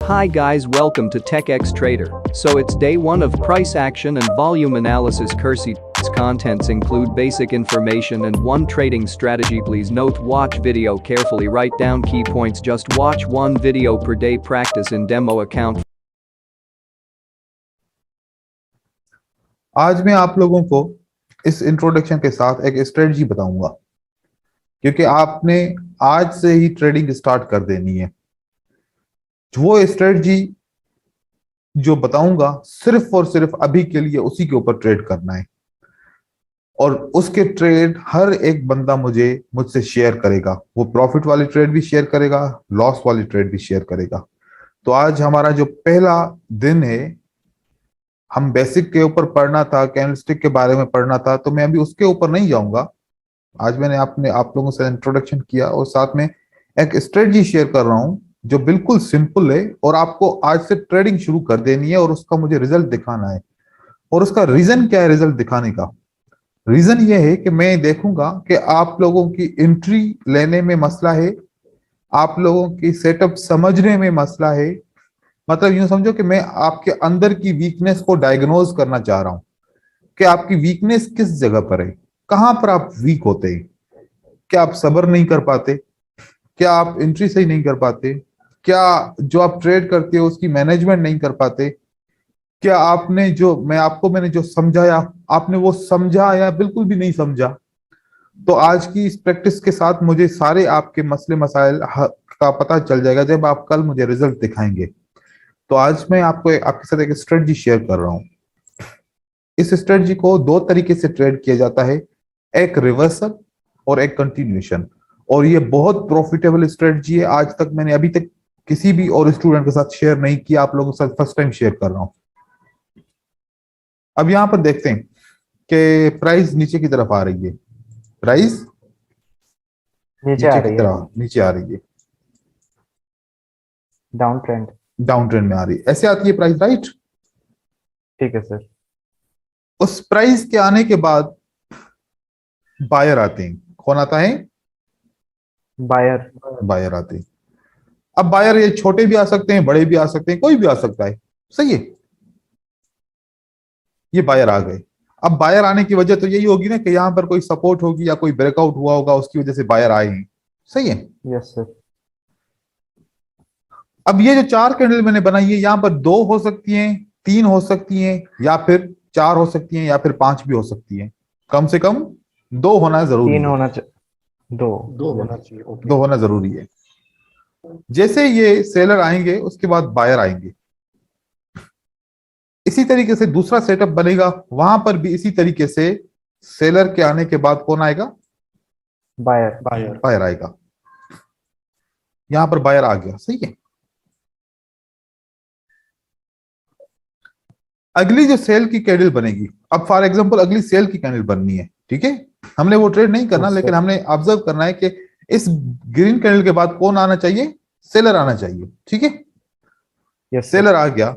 Hi guys, welcome to TechX Trader. So it's day 1 of price action and volume analysis. Cursey's contents include basic information and one trading strategy. Please note, watch video carefully, write down key points. Just watch one video per day. Practice in demo account. आज मैं आप लोगों को इस introduction के साथ एक strategy बताऊंगा, क्योंकि आपने आज से ही ट्रेडिंग स्टार्ट कर देनी है। वो स्ट्रेटजी जो बताऊंगा सिर्फ और सिर्फ अभी के लिए उसी के ऊपर ट्रेड करना है, और उसके ट्रेड हर एक बंदा मुझसे शेयर करेगा। वो प्रॉफिट वाली ट्रेड भी शेयर करेगा, लॉस वाली ट्रेड भी शेयर करेगा। तो आज हमारा जो पहला दिन है, हम बेसिक के ऊपर पढ़ना था, कैंडलस्टिक के बारे में पढ़ना था, तो मैं अभी उसके ऊपर नहीं जाऊंगा। आज मैंने आप लोगों से इंट्रोडक्शन किया और साथ में एक स्ट्रेटजी शेयर कर रहा हूं जो बिल्कुल सिंपल है, और आपको आज से ट्रेडिंग शुरू कर देनी है और उसका मुझे रिजल्ट दिखाना है। और उसका रीजन क्या है रिजल्ट दिखाने का? रीजन ये है कि मैं देखूंगा कि आप लोगों की एंट्री लेने में मसला है, आप लोगों की सेटअप समझने में मसला है। मतलब यूं समझो कि मैं आपके अंदर की वीकनेस को डायग्नोज करना चाह रहा हूं कि आपकी वीकनेस किस जगह पर है, कहां पर आप वीक होते हैं। क्या आप सब्र नहीं कर पाते? क्या आप एंट्री सही नहीं कर पाते? क्या जो आप ट्रेड करते हो उसकी मैनेजमेंट नहीं कर पाते? क्या मैंने जो समझाया, आपने वो समझा या बिल्कुल भी नहीं समझा? तो आज की इस प्रैक्टिस के साथ मुझे सारे आपके मसले मसाइल का पता चल जाएगा जब आप कल मुझे रिजल्ट दिखाएंगे। तो आज मैं आपके साथ एक स्ट्रेटजी शेयर कर रहा हूं। इस स्ट्रेटजी को दो तरीके से ट्रेड किया जाता है, एक रिवर्सल और एक कंटिन्यूएशन। और ये बहुत प्रॉफिटेबल स्ट्रेटजी है। आज तक मैंने अभी तक किसी भी और स्टूडेंट के साथ शेयर नहीं किया, आप लोगों के साथ फर्स्ट टाइम शेयर कर रहा हूं। अब यहां पर देखते हैं कि प्राइस नीचे की तरफ आ रही है, प्राइस नीचे आ रही है, नीचे आ रही है, डाउन ट्रेंड में आ रही है, ऐसे आती है प्राइस, राइट? ठीक है सर। उस प्राइस के आने के बाद बायर आते हैं। कौन आता है? बायर आते हैं। अब बायर ये छोटे भी आ सकते हैं, बड़े भी आ सकते हैं, कोई भी आ सकता है, सही है। ये बायर आ गए। अब बायर आने की वजह तो यही होगी ना कि यहां पर कोई सपोर्ट होगी या कोई ब्रेकआउट हुआ होगा, उसकी वजह से बायर आए हैं, सही है। Yes sir. अब ये जो 4 कैंडल मैंने बनाई है, यहां पर 2 हो सकती हैं, 3 हो सकती हैं, या फिर 4 हो सकती हैं, या फिर 5 भी हो सकती हैं। कम से कम 2 होना जरूरी है। 3 होना चाहिए, 2 होना चाहिए, 2 होना जरूरी है। जैसे ये सेलर आएंगे उसके बाद बायर आएंगे। इसी तरीके से दूसरा सेटअप बनेगा, वहां पर भी इसी तरीके से सेलर के आने के बाद कौन आएगा? बायर आएगा। यहां पर बायर आ गया, सही है। अगली जो सेल की कैंडल बनेगी, अब फॉर एग्जांपल अगली सेल की कैंडल बननी है, ठीक है। हमने वो ट्रेड नहीं करना, लेकिन हमने ऑब्जर्व करना है कि इस ग्रीन कैंडल के बाद कौन आना चाहिए? सेलर आना चाहिए, ठीक है। सेलर आ गया।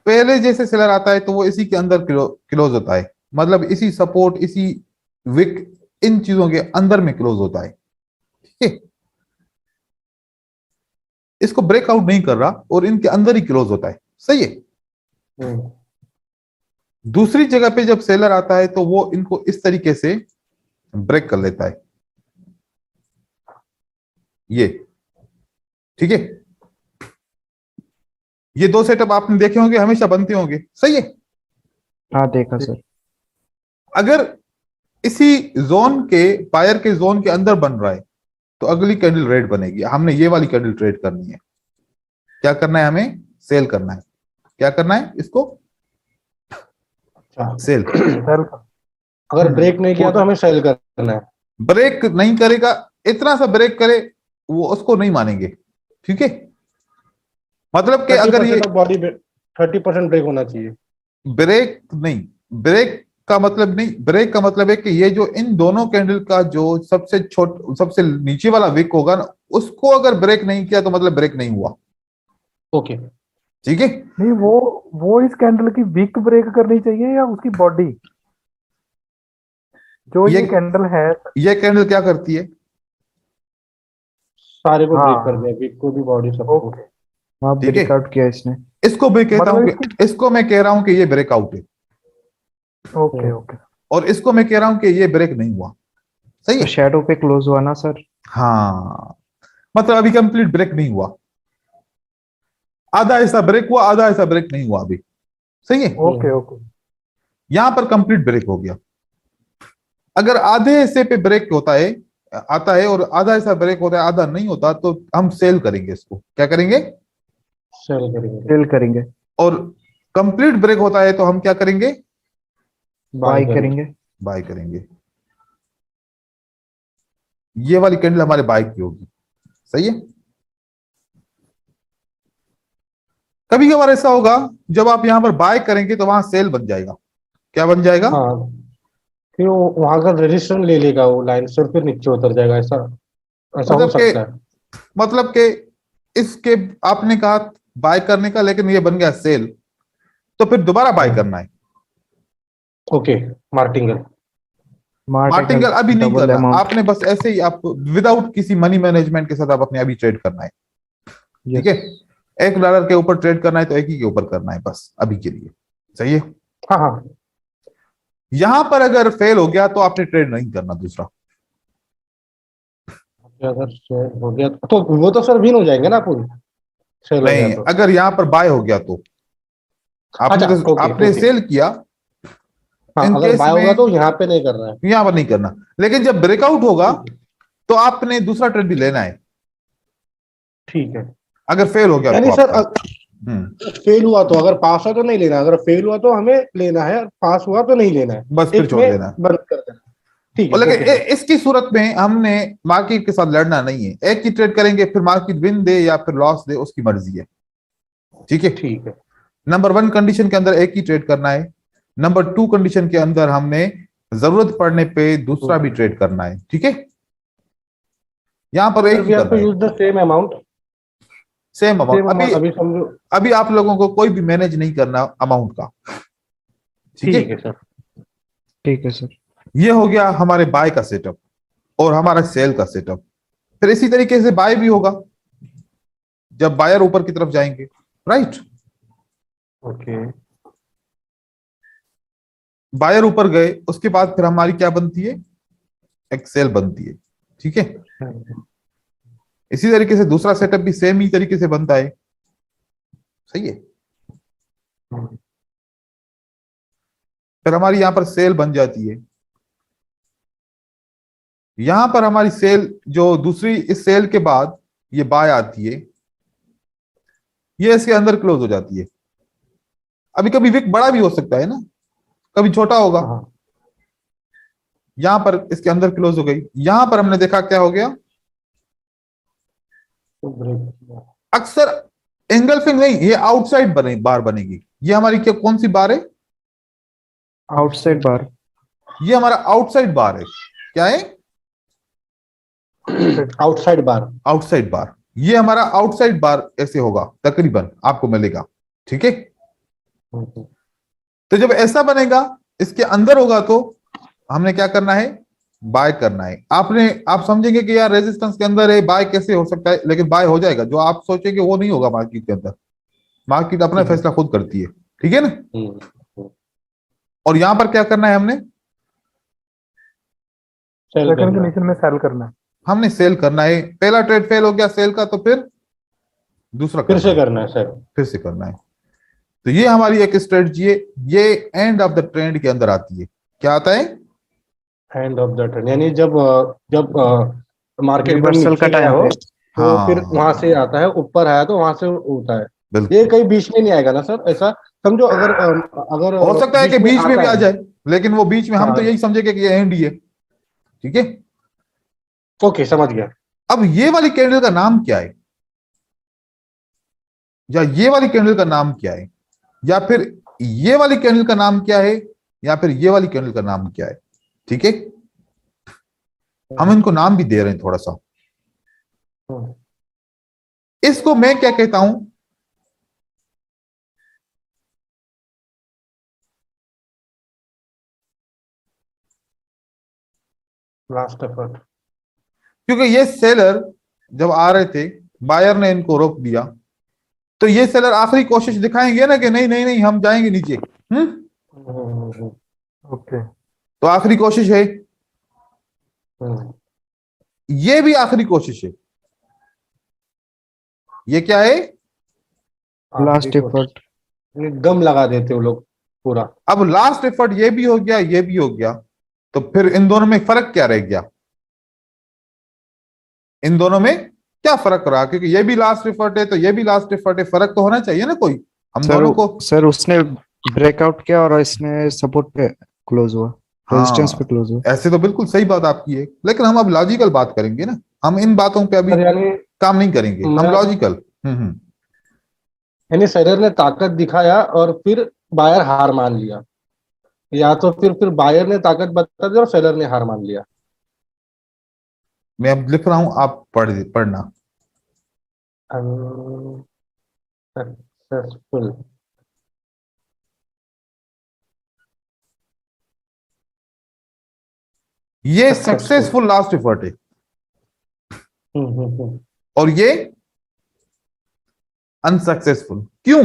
पहले जैसे सेलर आता है तो वो इसी के अंदर क्लोज होता है, मतलब इसी सपोर्ट, इसी विक, इन चीजों के अंदर में क्लोज होता है, ठीक है। इसको ब्रेकआउट नहीं कर रहा और इनके अंदर ही क्लोज होता है, सही है। दूसरी जगह पे जब सेलर आता है तो वो इनको इस तरीके से ब्रेक कर लेता है, ये, ठीक है। ये 2 सेटअप आपने देखे होंगे, हमेशा बनते होंगे, सही है। हाँ देखा सर। अगर इसी जोन के, बायर के जोन के अंदर बन रहा है तो अगली कैंडल रेड बनेगी। हमने ये वाली कैंडल ट्रेड करनी है। क्या करना है? हमें सेल करना है। क्या करना है? इसको सेल। अगर ब्रेक नहीं किया तो हमें सेल करना है। ब्रेक नहीं करेगा, इतना सा ब्रेक करे वो उसको नहीं मानेंगे, ठीक है। मतलब कि अगर ये बॉडी 30% ब्रेक होना चाहिए। ब्रेक नहीं, ब्रेक का मतलब नहीं, ब्रेक का मतलब है कि ये जो इन दोनों कैंडल का जो सबसे नीचे वाला विक होगा ना, उसको अगर ब्रेक नहीं किया तो मतलब ब्रेक नहीं हुआ। ओके, ठीक है। नहीं, वो इस कैंडल की विक ब्रेक करनी चाहिए या उसकी बॉडी? जो ये कैंडल है, ये कैंडल क्या करती है? सारे को ब्रेक कर दिया, विक को भी, बॉडी सबको। हाँ ठीक है। ब्रेकआउट किया इसने। इसको भी कहता हूं मतलब कि इसको मैं कह रहा हूं कि ये ब्रेकआउट है, ओके ओके। और इसको मैं कह रहा हूं कि ये ब्रेक नहीं हुआ। सही तो है। शेडो पे क्लोज हुआ ना सर। हाँ, मतलब अभी कंप्लीट ब्रेक नहीं हुआ, आधा हिस्सा ब्रेक हुआ, आधा हिस्सा ब्रेक नहीं हुआ अभी। सही है। Okay okay. यहां पर कंप्लीट ब्रेक हो गया। अगर आधे हिस्से पे ब्रेक होता है, आता है, और आधा हिस्सा ब्रेक होता है, आधा नहीं होता, तो हम सेल करेंगे इसको। क्या करेंगे? सेल करेंगे, सेल करेंगे। और कंप्लीट ब्रेक होता है तो हम क्या करेंगे? बाय बाय करेंगे। करेंगे। बाय करेंगे। ये वाली कैंडल हमारे बाय की होगी। सही है। कभी कभार ऐसा होगा, जब आप यहां पर बाय करेंगे तो वहां सेल बन जाएगा। क्या बन जाएगा? हाँ, फिर वो वहां का रजिस्टर ले लेगा वो लाइन से, और फिर नीचे उतर जाएगा, ऐसा ऐसा हो मतलब के सकता है। मतलब के इसके आपने कहा बाय करने का, लेकिन ये बन गया सेल, तो फिर दोबारा बाय करना है। Okay, martingale. मार्टिंगल अभी नहीं डबल करना अमाउंट। आपने, बस ऐसे ही आप विदाउट किसी मनी मैनेजमेंट के साथ आप अपने अभी ट्रेड करना है। ठीक है। यस। $1 के ऊपर ट्रेड करना है तो एक ही के ऊपर करना है बस अभी के लिए। सही है। हाँ हाँ। यहां पर अगर फेल हो गया तो आपने ट्रेड नहीं करना दूसरा। अगर सेल हो गया तो वो तो सर विन हो जाएंगे ना पूरी, सेल हो गया नहीं, तो। अगर यहां पर बाय हो गया तो अच्छा, ओके आपने ओके। सेल किया। हाँ, इन अगर केस बाय होगा में तो यहाँ पे नहीं करना है। यहां पर नहीं करना, लेकिन जब ब्रेकआउट होगा ठीक है। तो आपने दूसरा ट्रेड भी लेना है, ठीक है, अगर फेल हो गया तो यानी सर आपका। हम्म। फेल हुआ तो, अगर पास हुआ तो नहीं लेना, अगर फेल हुआ तो हमें लेना है, पास हुआ तो नहीं लेना है। बस फिर एक छोड़ में देना है। बंद कर देना। ठीक और है, लेकिन ओके सर। इसकी सूरत में हमने मार्केट के साथ लड़ना नहीं है, एक ही ट्रेड करेंगे, फिर मार्केट विन दे या फिर लॉस दे उसकी मर्जी है। ठीक है। ठीक है। नंबर 1 कंडीशन के अंदर एक ही ट्रेड करना है। नंबर 2 कंडीशन के अंदर हमने जरूरत पड़ने पे दूसरा भी ट्रेड करना है। ठीक है। यहां पर एक सर ही वी हैव करना टू है, use the same amount. Same amount. Same अभी अमाउंट अभी समझो। अभी आप लोगों को कोई भी मैनेज नहीं करना अमाउंट का। ठीक है। ठीक है सर। ठीक है सर। ये हो गया हमारे बाय का सेटअप और हमारा सेल का सेटअप। फिर इसी तरीके से बाय भी होगा जब बायर ऊपर की तरफ जाएंगे। राइट। ओके। बायर ऊपर गए उसके बाद फिर हमारी क्या बनती है? एक सेल बनती है। ठीक है। इसी तरीके से दूसरा सेटअप भी सेम ही तरीके से बनता है। सही है। फिर हमारी यहां पर सेल बन जाती है। यहां पर हमारी सेल जो दूसरी, इस सेल के बाद ये बाय आती है, ये इसके अंदर क्लोज हो जाती है। अभी कभी विक बड़ा भी हो सकता है ना, कभी छोटा होगा। हाँ, यहां पर इसके अंदर क्लोज हो गई, यहां पर हमने देखा क्या हो गया, तो ब्रेक। अक्सर एंगल्फिंग नहीं, ये आउटसाइड बार बनेगी। ये हमारी क्या, कौन सी बार है? आउटसाइड बार। ये हमारा आउटसाइड बार है। क्या है? आउटसाइड बार। आउटसाइड बार। ये हमारा आउटसाइड बार ऐसे होगा तकरीबन आपको मिलेगा। ठीक है। तो जब ऐसा बनेगा, इसके अंदर होगा, तो हमने क्या करना है? बाय करना है। आप समझेंगे कि यार रेजिस्टेंस के अंदर है, बाय कैसे हो सकता है, लेकिन बाय हो जाएगा। जो आप सोचेंगे वो नहीं होगा मार्केट के अंदर। मार्केट अपना फैसला खुद करती है। ठीक है ना। और यहां पर क्या करना है? सेल सेकंड करना है। कंडीशन में सेल करना है। हमने सेल करना है। पहला ट्रेड फेल हो गया सेल का, तो फिर दूसरा फिर करना से है, करना है सर। फिर से करना है। तो ये हमारी एक स्ट्रेटजी है। ये एंड ऑफ द ट्रेंड के अंदर आती है। क्या आता है? एंड ऑफ द ट्रेंड, यानी जब जब मार्केट एकदम रिवर्सल नीचे का गया टाइम हो, पे। तो फिर हाँ, वहां से आता है, ऊपर आया तो वहां से उठता है। ये बिल्कुल। कहीं बीच में नहीं आएगा ना सर, ऐसा समझो। अगर अगर हो सकता है कि बीच में आता भी आ है। जाए, लेकिन वो बीच में हम तो हाँ, यही समझेंगे कि ये एंड ही है। ठीक है। ओके समझ गया। अब ये वाली कैंडल का नाम क्या है, या ये वाली कैंडल का नाम क्या है, या फिर ये वाली कैंडल का नाम क्या है, या फिर ये वाली कैंडल का नाम क्या है? ठीक है। हम इनको नाम भी दे रहे हैं थोड़ा सा। इसको मैं क्या कहता हूं? Last effort. क्योंकि ये सेलर जब आ रहे थे, बायर ने इनको रोक दिया, तो ये सेलर आखिरी कोशिश दिखाएंगे ना कि नहीं नहीं नहीं हम जाएंगे नीचे। ओके। तो आखिरी कोशिश है, हम्म, ये भी आखिरी कोशिश है। ये क्या है? लास्ट देखो, एफर्ट। दम लगा देते वो लोग पूरा। अब लास्ट एफर्ट ये भी हो गया, ये भी हो गया, तो फिर इन दोनों में फर्क क्या रह गया? इन दोनों में क्या फर्क रहा? क्योंकि ये भी लास्ट एफर्ट है तो ये भी लास्ट एफर्ट है, फर्क तो होना चाहिए ना कोई हम दोनों को। सर उसने ब्रेकआउट किया और इसने सपोर्ट पे क्लोज हुआ, रेजिस्टेंस पे क्लोज हुआ। ऐसे तो बिल्कुल सही बात आपकी है, लेकिन हम अब लॉजिकल बात करेंगे ना, हम इन बातों पे अभी सर यानी काम नहीं करेंगे, हम मैं- लॉजिकल। यानी सेलर ने ताकत दिखाया और फिर बायर हार मान लिया, या तो फिर बायर ने ताकत बता दी और सेलर ने हार मान लिया। मैं अब लिख रहा हूं, आप पढ़ना। सक्सेसफुल। ये Successful. सक्सेसफुल लास्ट एफर्ट है हम्म। और ये अनसक्सेसफुल। क्यों?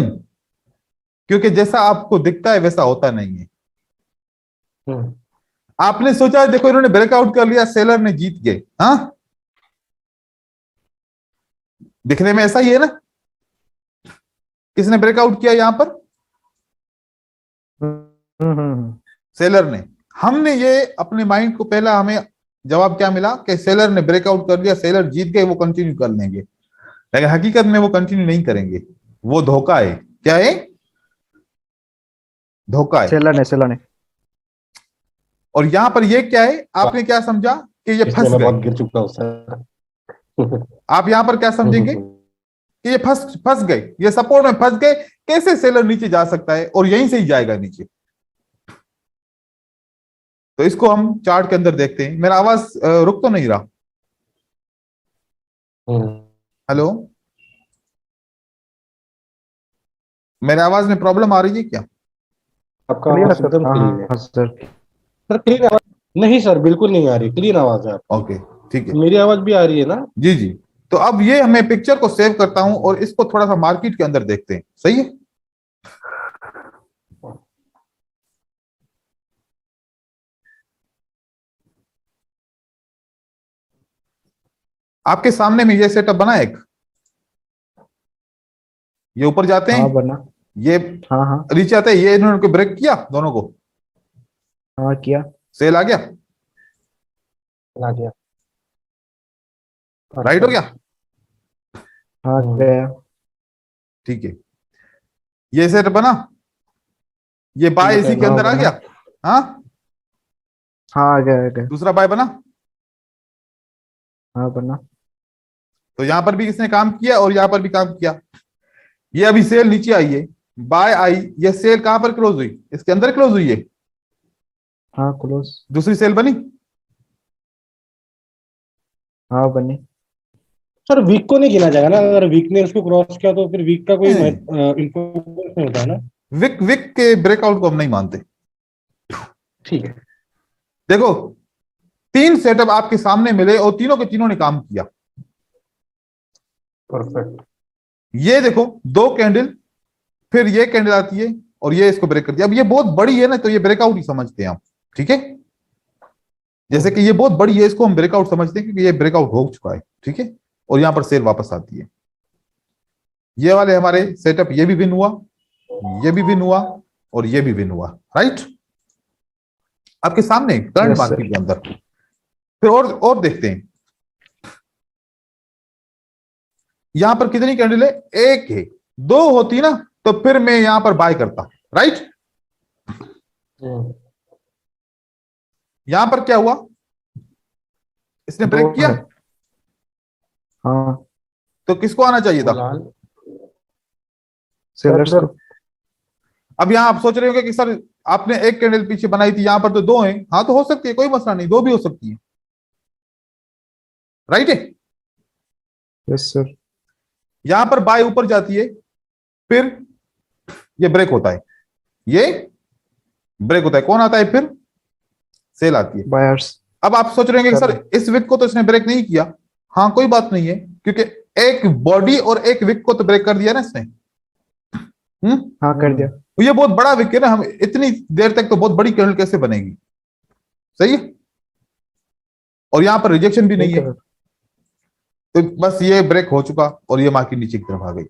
क्योंकि जैसा आपको दिखता है वैसा होता नहीं है। हम्म, आपने सोचा देखो इन्होंने ब्रेकआउट कर लिया, सेलर ने जीत गए, हाँ दिखने में ऐसा ही है ना। किसने ब्रेकआउट किया यहां पर? सेलर ने। हमने ये अपने माइंड को पहला हमें जवाब क्या मिला कि सेलर ने ब्रेकआउट कर लिया, सेलर जीत गए, वो कंटिन्यू कर लेंगे, लेकिन हकीकत में वो कंटिन्यू नहीं करेंगे, वो धोखा है। क्या है? धोखा है। सेलर ने और यहां पर ये क्या है? आपने क्या समझा कि ये इसमें फंस मैं गए। बहुत गिर चुका हूँ सर। आप यहां पर क्या समझेंगे कि ये फंस गए, ये सपोर्ट में फंस गए। कैसे सेलर नीचे जा सकता है और यहीं से ही जाएगा नीचे? तो इसको हम चार्ट के अंदर देखते हैं। मेरा आवाज रुक तो नहीं रहा? हेलो, मेरे आवाज में प्रॉब्लम आ रही है क्या? आपका Clear है आवाज सर। एकदम क्लीन है हाँ सर। सर। क्लीन आवाज नहीं सर, बिल्कुल नहीं आ रही, क्लीन आवाज है। ओके ठीक है, मेरी आवाज भी आ रही है ना? जी जी। तो अब ये हमें पिक्चर को सेव करता हूं और इसको थोड़ा सा मार्केट के अंदर देखते हैं, सही है? आपके सामने में ये सेटअप बना है एक, ये ऊपर जाते हाँ हैं, बना। ये हाँ हाँ नीचे आते हैं, ये इन्होंने को ब्रेक किया दोनों को, हाँ किया। सेल आ गया, आ गया। राइट हो गया, हाँ गया। ठीक है। ये सेटअप बना, ये बाय इसी के हाँ, अंदर आ बना। गया, हाँ हाँ गया गया। दूसरा बाय बना। हाँ बना। तो यहां पर भी किसने काम किया और यहां पर भी काम किया। ये अभी सेल नीचे आई है, बाय आई, ये सेल कहां पर क्लोज हुई? इसके अंदर क्लोज हुई है। हाँ क्लोज। दूसरी सेल बनी, हाँ बनी। सर वीक को नहीं गिना जाएगा ना? अगर वीक ने उसको क्रॉस किया तो फिर वीक का कोई इंपोर्टेंस नहीं होता है ना? विक विक के ब्रेकआउट को हम नहीं मानते। ठीक है। देखो 3 सेटअप आपके सामने मिले और तीनों के तीनों ने काम किया। परफेक्ट। ये देखो 2 कैंडल, फिर ये कैंडल आती है और ये इसको ब्रेक कर दिया। अब ये बहुत बड़ी है ना, तो ये ब्रेकआउट ही समझते हैं हम, ठीक है। जैसे कि ये बहुत बड़ी है, इसको हम ब्रेकआउट समझते हैं क्योंकि ये ब्रेकआउट हो चुका है, ठीक है। और यहां पर सेल वापस आती है। ये वाले हमारे सेटअप, ये भी विन हुआ, ये भी विन हुआ और ये भी विन हुआ, राइट आपके सामने करंट Yes, मार्केट sir. के अंदर। फिर और देखते हैं यहां पर कितनी कैंडल है? एक है। 2 होती ना तो फिर मैं यहां पर बाय करता, राइट। यहां पर क्या हुआ? इसने ब्रेक दो किया, है। हाँ तो किसको आना चाहिए था? लाल। सेलर्स को। अब यहां आप सोच रहे होंगे कि सर आपने एक कैंडल पीछे बनाई थी, यहां पर तो 2 हैं। हाँ तो हो सकती है, कोई मसला नहीं, 2 भी हो सकती है, राइट है। Yes sir. यहां पर बाय ऊपर जाती है, फिर ये ब्रेक होता है, ये ब्रेक होता है, कौन आता है फिर? सेल आती है। बायर्स। अब आप सोच रहे होंगे कि सर इस विक को तो इसने ब्रेक नहीं किया। हाँ कोई बात नहीं है, क्योंकि एक बॉडी और एक विक को तो ब्रेक कर दिया ना इसने, हाँ कर दिया। तो ये बहुत बड़ा विक है ना, हम इतनी देर तक तो बहुत बड़ी कैंडल कैसे बनेगी, सही है। और यहां पर रिजेक्शन भी नहीं ठीक है, है तो बस ये ब्रेक हो चुका और ये मार्केट नीचे की तरफ आ गई,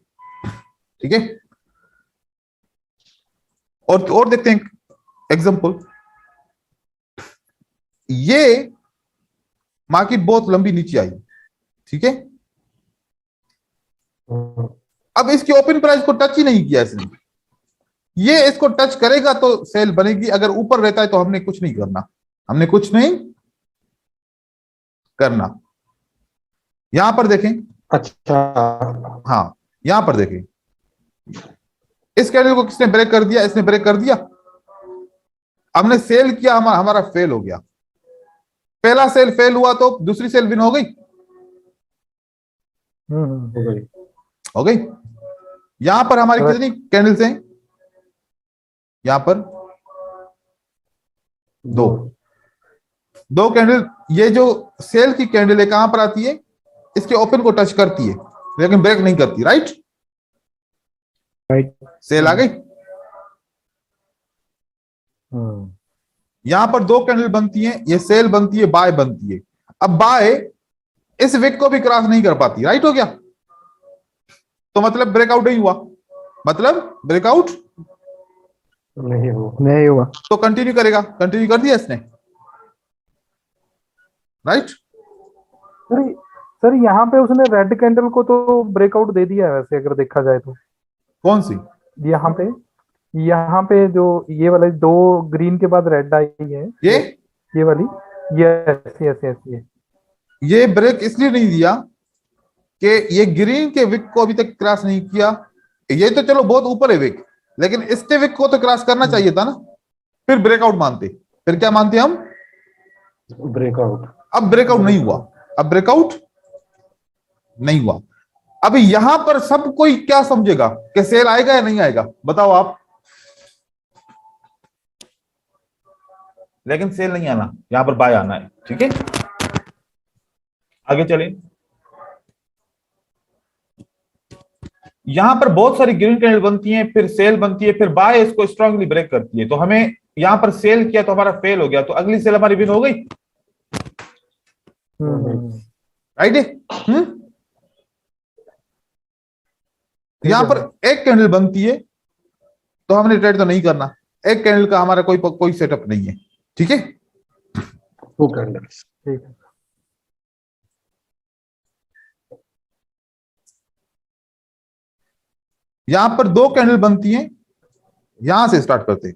ठीक है। और देखते हैं एग्जांपल, ये मार्केट बहुत लंबी नीचे आई, ठीक है। अब इसकी ओपन प्राइस को टच ही नहीं किया इसने, ये इसको टच करेगा तो सेल बनेगी, अगर ऊपर रहता है तो हमने कुछ नहीं करना, हमने कुछ नहीं करना। यहां पर देखें, अच्छा, हाँ यहां पर देखें, इस कैंडल को किसने ब्रेक कर दिया, इसने ब्रेक कर दिया, हमने सेल किया, हमारा फेल हो गया। पहला सेल फेल हुआ तो दूसरी सेल विन हो गई, हो गई। हो गई। यहां पर हमारी Correct. कितनी कैंडल्स हैं, यहां पर दो दो कैंडल। ये जो सेल की कैंडल है कहां पर आती है, इसके ओपन को टच करती है लेकिन ब्रेक नहीं करती, राइट। राइट। सेल आ गई। यहां पर दो कैंडल बनती हैं, ये सेल बनती है, बाय बनती है। अब बाय इस विक को भी क्रॉस नहीं कर पाती, राइट हो गया, तो मतलब ब्रेकआउट नहीं हुआ, मतलब ब्रेकआउट नहीं हो, नहीं हुआ। तो कंटिन्यू करेगा, कंटिन्यू कर दिया इसने, राइट। सर सर यहाँ पे उसने रेड कैंडल को तो ब्रेकआउट दे दिया है वैसे अगर देखा जाए तो। कौन सी, यहाँ पे जो ये वाले दो ग्रीन के बाद रेड आई है, ये वाली, यस यस यस ये ब्रेक इसलिए नहीं दिया कि ये ग्रीन के विक को अभी तक क्रॉस नहीं किया, ये तो चलो बहुत ऊपर है विक, लेकिन इसके विक को तो क्रॉस करना चाहिए था ना, फिर ब्रेकआउट मानते, फिर क्या मानते हम, ब्रेकआउट। अब ब्रेकआउट नहीं हुआ, अब ब्रेकआउट नहीं हुआ। अभी यहां पर सब कोई क्या समझेगा कि सेल आएगा या नहीं आएगा, बताओ आप। लेकिन सेल नहीं आना, यहां पर बाय आना है, ठीक है। आगे चले, यहां पर बहुत सारी ग्रीन कैंडल बनती हैं, फिर सेल बनती है, फिर बाय इसको स्ट्रांगली ब्रेक करती है, तो हमें यहां पर सेल किया तो हमारा फेल हो गया, तो अगली सेल हमारी विन हो गई, राइट है। यहां पर एक कैंडल बनती है तो हमने ट्रेड तो नहीं करना, एक कैंडल का हमारा कोई सेटअप नहीं है, ठीक है। टू कैंडल्स, ठीक है। यहां पर दो कैंडल बनती हैं, यहां से स्टार्ट करते हैं,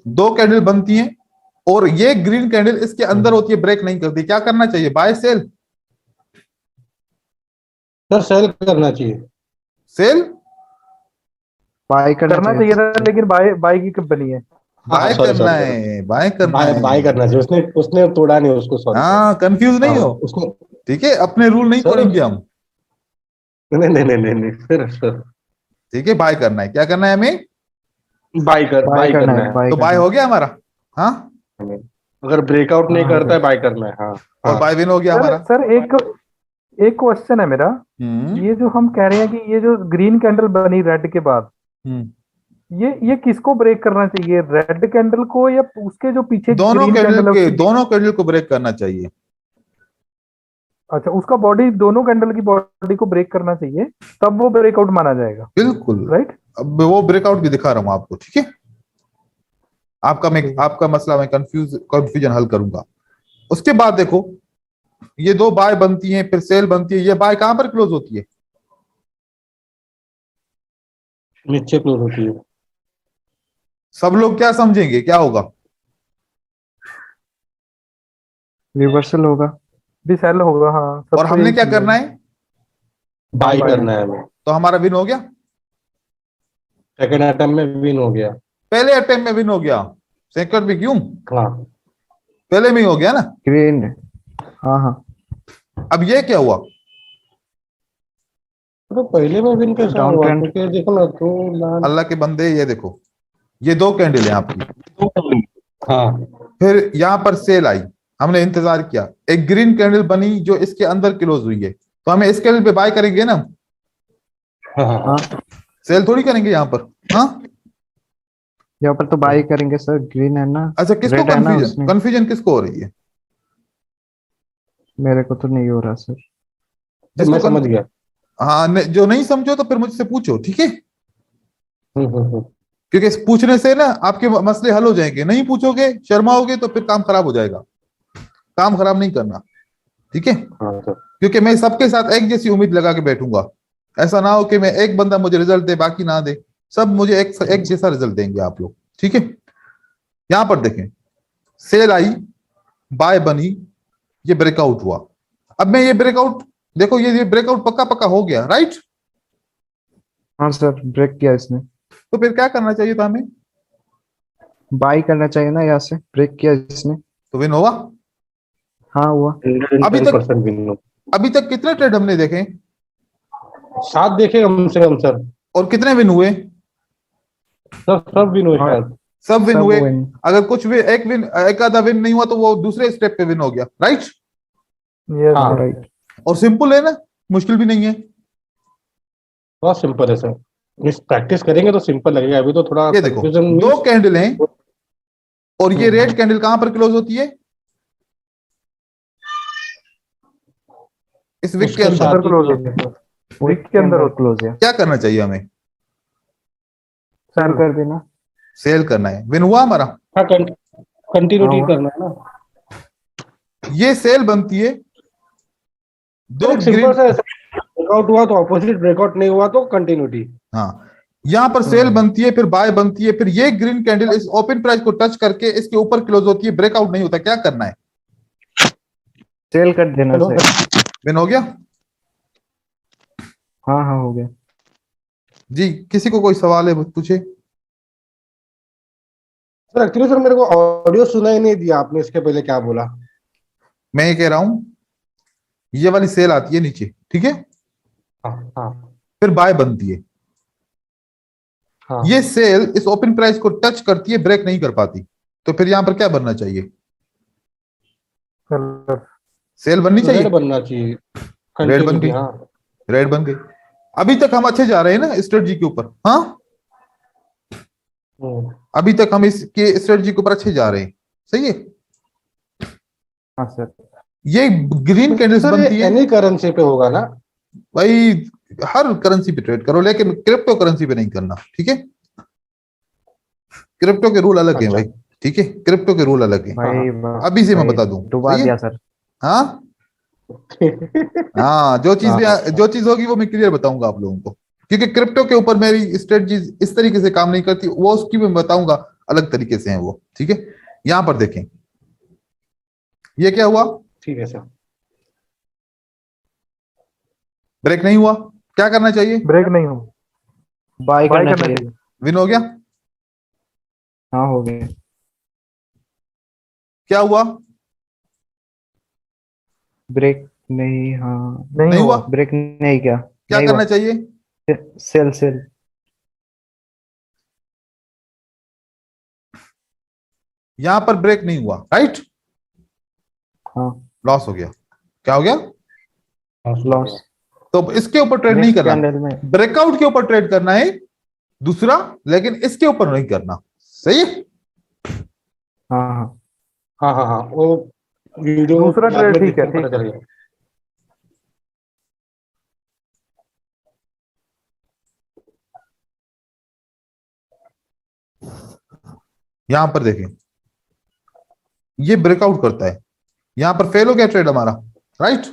दो कैंडल बनती हैं और ये ग्रीन कैंडल इसके अंदर होती है, ब्रेक नहीं करती, क्या करना चाहिए, बाय सेल, सर सेल करना चाहिए, सेल बाय करना चाहिए था लेकिन बाय की कंपनी है, बाय करना है, बाय करना है, बाय करना चाहिए, उसने उसने तोड़ा नहीं उसको, सॉरी। हाँ कंफ्यूज नहीं हो, उसको, ठीक है, अपने रूल नहीं सर, तोड़ेंगे हम, नहीं नहीं नहीं नहीं नहीं, फिर ठीक है। बाय करना है, क्या करना है हमें, बाय करना है। तो बाय हो गया हमारा, हाँ, अगर ब्रेकआउट नहीं करता है बाय करना है, हाँ। और बाय विन हो गया हमारा। सर एक क्वेश्चन है मेरा, ये जो हम कह रहे हैं कि ये जो ग्रीन कैंडल बनी रेड के बाद, ये किसको ब्रेक करना चाहिए, रेड कैंडल को या उसके जो पीछे दोनों ग्रीन दोनों कैंडल को ब्रेक करना चाहिए। अच्छा, उसका बॉडी, दोनों कैंडल की बॉडी को ब्रेक करना चाहिए, तब वो ब्रेकआउट माना जाएगा, बिल्कुल राइट। अब वो ब्रेकआउट भी दिखा रहा हूं आपको, ठीक है। आपका मसला मैं कंफ्यूजन हल करूंगा। उसके बाद देखो, ये दो बाय बनती हैं, फिर सेल बनती है, ये बाय कहां पर क्लोज होती है, नीचे क्लोज होती है। सब लोग क्या समझेंगे, क्या होगा, रिवर्सल होगा, भी सेल होगा, हाँ। और हमने क्या करना है, बाय करना है हमें, तो हमारा विन हो गया, सेकंड अटेम्प्ट में विन हो गया, पहले अटेम्प्ट में विन हो गया, सेकंड में क्यों, हाँ पहले में ही हो गया ना, ग्रीन, हाँ हाँ। अब ये क्या हुआ, तो पहले में विन कैसे Down हुआ, trend। क्योंकि देखो ना, तो अल्लाह के बंदे, ये देखो, ये दो कैंडल है आपकी, हाँ फिर यहां पर सेल आई, हमने इंतजार किया, एक ग्रीन कैंडल बनी जो इसके अंदर क्लोज हुई है, तो हमें इस कैंडल पे बाय करेंगे ना, हाँ हाँ, सेल थोड़ी करेंगे यहाँ पर। हाँ, यहाँ पर तो बाई करेंगे सर, ग्रीन है ना, अच्छा किसको रेड है ना कंफ्यूजन उसमें। कंफ्यूजन किसको हो रही है? मेरे को तो नहीं हो रहा सर। तो मैं समझ गया। हाँ जो नहीं समझो तो फिर मुझसे पूछो, ठीक है? हम्म। क्योंकि इस पूछने से ना आपके मसले हल हो जाएंगे, नहीं पूछोगे शर्माओगे तो फिर काम खराब हो जाएगा। काम खराब नहीं करना, ठीक है? हाँ सर। क्योंकि मैं सबके साथ एक जैसी उम्मीद लगा के बैठूंगा। ऐसा ना हो कि मैं एक बंदा मुझे रिजल्ट दे बाकी ना दे, सब मुझे एक जैसा रिजल्ट देंगे आप लोग, ठीक है? यहां पर देखें, सेल आई, बाय बनी, ये ब्रेकआउट हुआ। अब मैं ये ब्रेकआउट, देखो ये ब्रेकआउट पक्का पक्का हो गया, राइट? हाँ सर, ब्रेक किया इसने। तो फिर क्या करना चाहिए था हमें? बाई करना चाहिए ना, यहाँ से ब्रेक किया इसने। तो विन हुआ। हाँ हुआ। अभी तक 110% विन हो। अभी तक कितने ट्रेड हमने देखे? 7 देखे कम से कम सर। और कितने विन हुए? सब विन हुए हाँ, शायद। सब विन सब हुए। win। अगर कुछ भी एक आधा विन नहीं हुआ तो वो दूसरे स्टेप पे विन हो गया, राइट? ये हाँ। राइट। और सिंपल है ना, मुश्किल भी नहीं है। बहुत सिंपल है सर। मिस प्रैक्टिस करेंगे तो सिंपल लगेगा, अभी तो थोड़ा ये देखो, कंफ्यूजन। दो कैंडल हैं और ये रेड कैंडल कहां पर क्लोज होती है? इस विक के उसके अंदर। अंदर साथ ही क्लोज हो close गया, होगा। वीक के अंदर होता क्लोज है। क्या करना चाहिए हमें? Sell sell. कर देना। सेल करना है। विन हुआ हमारा। हाँ, कंटिन्यूटी हाँ। करना है ना। ये सेल बनती है, सर दो एक सिंपल ग्रीन। सा ब्रेकआउट हुआ तो ऑपोजिट, ब्रेकआउट नहीं हुआ तो कंटिन्यूटी। हाँ, यहां पर सेल बनती है, फिर बाय बनती है, फिर ये ग्रीन कैंडल इस ओपन प्राइस को टच करके इसके ऊपर क्लोज होती है, ब्रेकआउट नहीं होता। क्या करना है? सेल कर देना चलो सर। विन हो गया। हाँ हाँ, हो गया। जी, किसी को कोई सवाल है पूछे। सर, एक्चुअली सर मेरे को ऑडियो सुना ही नहीं दिया आपने, इसके पहले क्या बोला? मैं ये कह रहा हूं, ये वाली सेल आती है नीचे, ठीक है? हाँ हाँ फिर बाय बनती है। हाँ। ये सेल इस ओपन प्राइस को टच करती है, ब्रेक नहीं कर पाती। तो फिर यहां पर क्या बनना चाहिए? सेलर। सेल बननी रेड चाहिए। बनना चाहिए। रेड बन कंटिन्यूटी, गई। हाँ। रेड बन गई। अभी तक हम अच्छे जा रहे हैं ना स्ट्रेटजी के ऊपर। हाँ, अभी तक हम इसके स्ट्रेटजी के ऊपर अच्छे जा रहे हैं, सही है? हाँ सर। ये ग्रीन कैंडल्स सर ये बनती है एनी करेंसी पे होगा ना? भाई, हर करेंसी पे ट्रेड करो, लेकिन क्रिप्टो करेंसी पे नहीं करना, ठीक है? क्रिप्टो के रूल अलग हैं अच्छा। भाई, ठीक है? क्रिप्टो के रूल अलग हैं। भाई अभी से मैं भाई बता दूं, डुबा सही है? दिया सर। हाँ हाँ, हाँ, जो चीज होगी वो मैं क्लियर बताऊंगा आप लोगों को, क्योंकि क्रिप्टो के ऊपर मेरी स्ट्रेटजी इस तरीके से काम नहीं करती, वो उसकी मैं बताऊंगा अलग तरीके से है वो, ठीक है? यहां पर देखें, ये क्या हुआ? ठीक है सर। ब्रेक नहीं हुआ। क्या करना चाहिए? ब्रेक नहीं हो, बाय बाय करना करना चाहिए। चाहिए। विन हो गया। हाँ हो गया। क्या हुआ? ब्रेक नहीं, हाँ। नहीं नहीं हुआ। हुआ। ब्रेक नहीं किया। क्या नहीं करना हुआ। चाहिए? Sell sell. यहां पर ब्रेक नहीं हुआ, राइट? हाँ। लॉस हो गया। क्या हो गया? लॉस। तो इसके ऊपर ट्रेड नहीं नेक्स्ट करना, कैंडल में। ब्रेकआउट के ऊपर ट्रेड करना है दूसरा, लेकिन इसके ऊपर नहीं करना, सही है? हाँ हाँ। हाँ हाँ हाँ, वो वीडियो दूसरा बाद ट्रेड में ठीक है, देखने में ठीक पता है। चलेगा। यहां पर देखें, ये ब्रेकआउट करता है, यहां पर फेल हो गया ट्रेड हमारा, राइट?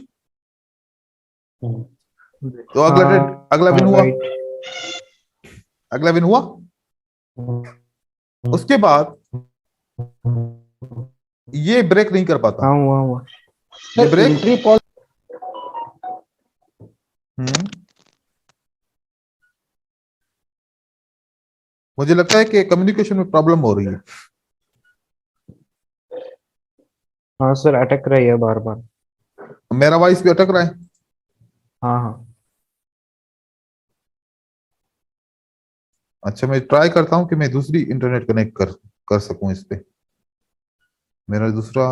तो अगला ट्रेड, अगला विन हुआ। राइट। अगला विन हुआ। उसके बाद ये ब्रेक नहीं कर पाता। हाँ हुआ हुआ। ये ब्रेक। Entry point. मुझे लगता है कि कम्युनिकेशन में प्रॉब्लम हो रही है। हाँ सर, अटक रही है बार बार। मेरा वॉइस भी अटक रहा है। हाँ हाँ। अच्छा, मैं ट्राई करता हूं कि मैं दूसरी इंटरनेट कनेक्ट कर सकूं इस पे। मेरा दूसरा,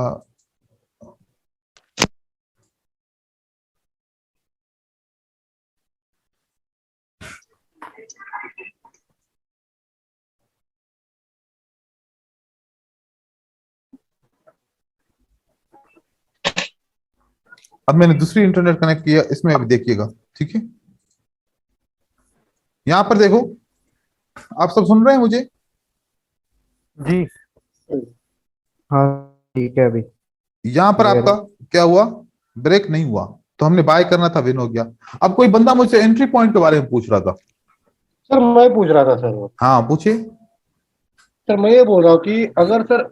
अब मैंने दूसरी इंटरनेट कनेक्ट किया, इसमें अभी देखिएगा, ठीक है। यहां पर देखो, आप सब सुन रहे हैं मुझे? जी हाँ ठीक है अभी। यहां पर आपका क्या हुआ, ब्रेक नहीं हुआ, तो हमने बाय करना था, विन हो गया। अब कोई बंदा मुझसे एंट्री पॉइंट के बारे में पूछ रहा था। सर मैं पूछ रहा था सर, हाँ पूछिए। सर मैं ये बोल रहा हूँ कि अगर सर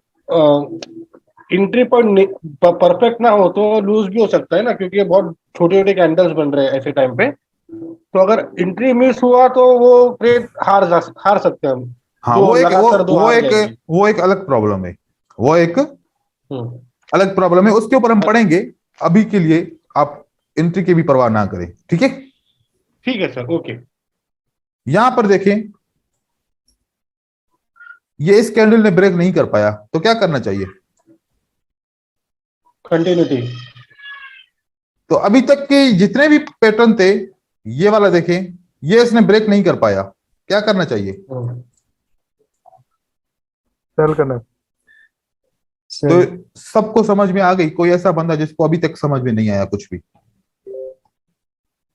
एंट्री पॉइंट परफेक्ट ना हो तो लूज भी हो सकता है ना, क्योंकि ये बहुत छोटे छोटे कैंडल्स बन रहे हैं ऐसे टाइम पे। तो अगर एंट्री मिस हुआ तो वो ट्रेड हार सकते हैं हम। हाँ, तो वो एक लगातार दो हार जाएंगे। वो एक अलग प्रॉब्लम है, वो एक हम्म, अलग प्रॉब्लम है, उसके ऊपर हम पढ़ेंगे। अभी के लिए आप एंट्री की भी परवाह ना करें, ठीक है। ठीक है सर, ओके। यहां पर देखें, ये इस कैंडल ने ब्रेक नहीं कर पाया, तो क्या करना चाहिए? कंटिन्यूटी। तो अभी तक के जितने भी पैटर्न थे, ये वाला देखें, ये इसने ब्रेक नहीं कर पाया, क्या करना चाहिए? सेल करना। तो सबको समझ में आ गई? कोई ऐसा बंदा जिसको अभी तक समझ में नहीं आया कुछ भी?